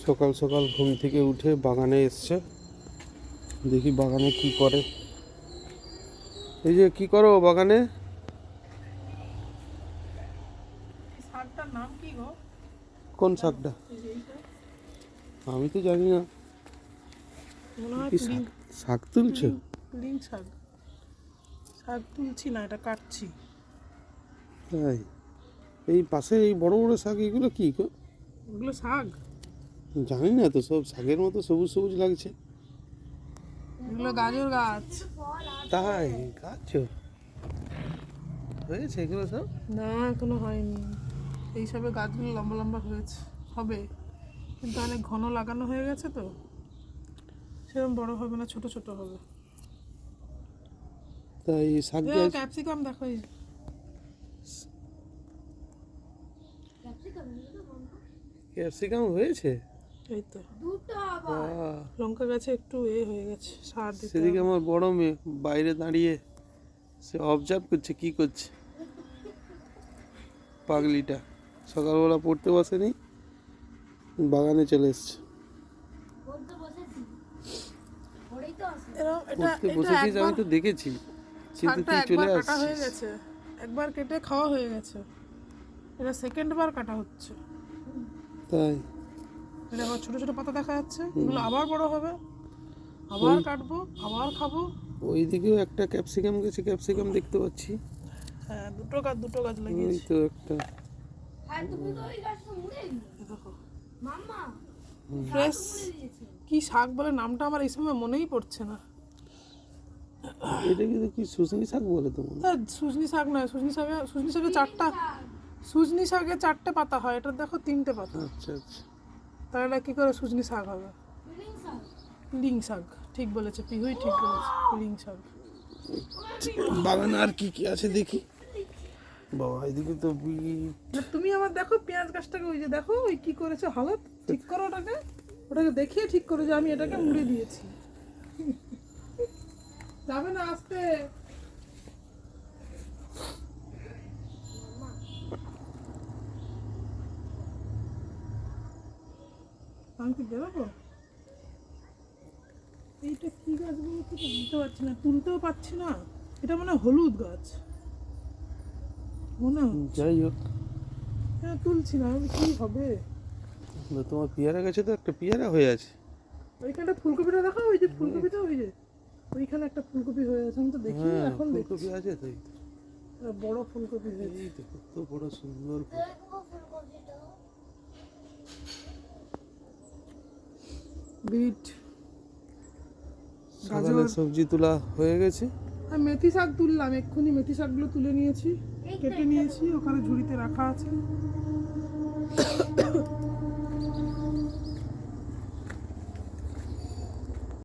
সকাল সকাল ঘুম থেকে উঠে বাগানে এসছে, দেখি বাগানে কি করে। এই যে কি করো বাগানে? শাকটার নাম কি গো? কোন শাকটা? এই যে এইটা আমি তো জানি না। মনে হয় কি পুলিং শাক? শাক তুলছো? পুলিং শাক। শাক তুলছি না, এটা কাটছি। তাই? এই পাশে এই বড় বড় শাক, এগুলো কি গো? ওগুলো শাক, জানি না তো, সব শাকের মতো সবুজ সবুজ লাগছে। এগুলো গাজর গাছ। তাই গাছ হয়েছে এগুলো সব? না এখনো হয়নি, এইসবে গাছগুলো লম্বা লম্বা হয়েছে, হবে কিন্তু অনেক ঘন লাগানো হয়ে গেছে তো, সেরকম বড় হবে না, ছোট ছোট হবে। তাই শাক গাছ ক্যাপসিকাম দেখো, এই ক্যাপসিকাম হয়েছে? এই তো বাহ! লঙ্কা গাছে একটু হয়ে গেছে, সার দিতে সেদিকে হবে। আমার বড় মেয়ে বাইরে দাঁড়িয়ে সে অবজার্ভ করছে কি করছে পাগলিটা। সকালবেলা পড়তে বসেনি, বাগানে চলে এসছে। এটা পড়তে এটা বসেছিস একবার আমি তো দেখেছি, কিন্তু শাকটা তুই চলে একবার কাটা হয়ে আসছিস। গেছে, একবার কেটে খাওয়া হয়ে গেছে, এটা সেকেন্ড বার কাটা হচ্ছে। তাই? এটা আবার ছোট ছোট পাতা দেখা যাচ্ছে, এগুলো আবার বড় হবে, আবার কাটবো, আবার খাবো। ওইদিকেও একটা ক্যাপসিকাম গেছে, ক্যাপসিকাম দেখতে পাচ্ছি। হ্যাঁ, দুটো গাছ ওই লাগিয়েছি। তো একটা এই দেখো ফ্রেশ, কি শাক বলে নামটা আমার এই সময় মনেই পড়ছে না। এটা কিন্তু কি শুশনি শাক বলে তো মনে হয়। সুজনি শাক নয়, সুজনি শাকে চারটা, সুজনি শাকে চারটে পাতা হয়, এটা দেখো তিনটে পাতা, আচ্ছা আচ্ছা। তাহলে এটা কি করে সুজনি শাক হবে? লিং শাক, ঠিক বলেছে পিহুই, ঠিক বলেছে, লিং শাক। বাগানে আর কি কি আছে দেখি। বাবা এদিকে তো না, তুমি আমার দেখো পেঁয়াজ গাছটাকে, ওই যে দেখো ওই কি করেছে হালত, ঠিক করো ওটাকে, ওটাকে দেখিয়ে ঠিক করো যে আমি এটাকে মুড়ে দিয়েছি। যাবে না, আসতে। আমি কি বেরোবো? এইটা কি গাছ বলো তো, বুঝতে পারছি না, তুলতেও পারছি না। এটা মনে হয় হলুদ গাছ মনে হয়। যাই হোক। হ্যাঁ, তুলছি না, আমি কি হবে? তোমার পেয়ারা গাছে তো একটা পেয়ারা হয়ে আছে। ওইখানটা ফুলকপিটা দেখো, ওই যে ফুলকপিটা, ওই যে ওইখানে একটা ফুলকপি হয়ে আছে, আমি তো দেখিনি, হ্যাঁ এখন দেখছি ফুলকপি আছে তো, এই তো। একটা বড় ফুলকপি হয়েছে। এই তো কত বড় সুন্দর ফুল। বিট, সকালে গাজর, সবজি তোলা হয়ে গেছে। আর মেথি শাক তুললাম এক্ষুনি, মেথি শাকগুলো তুলে নিয়েছি, কেটে নিয়েছি, ওখানে ঝুড়িতে রাখা আছে।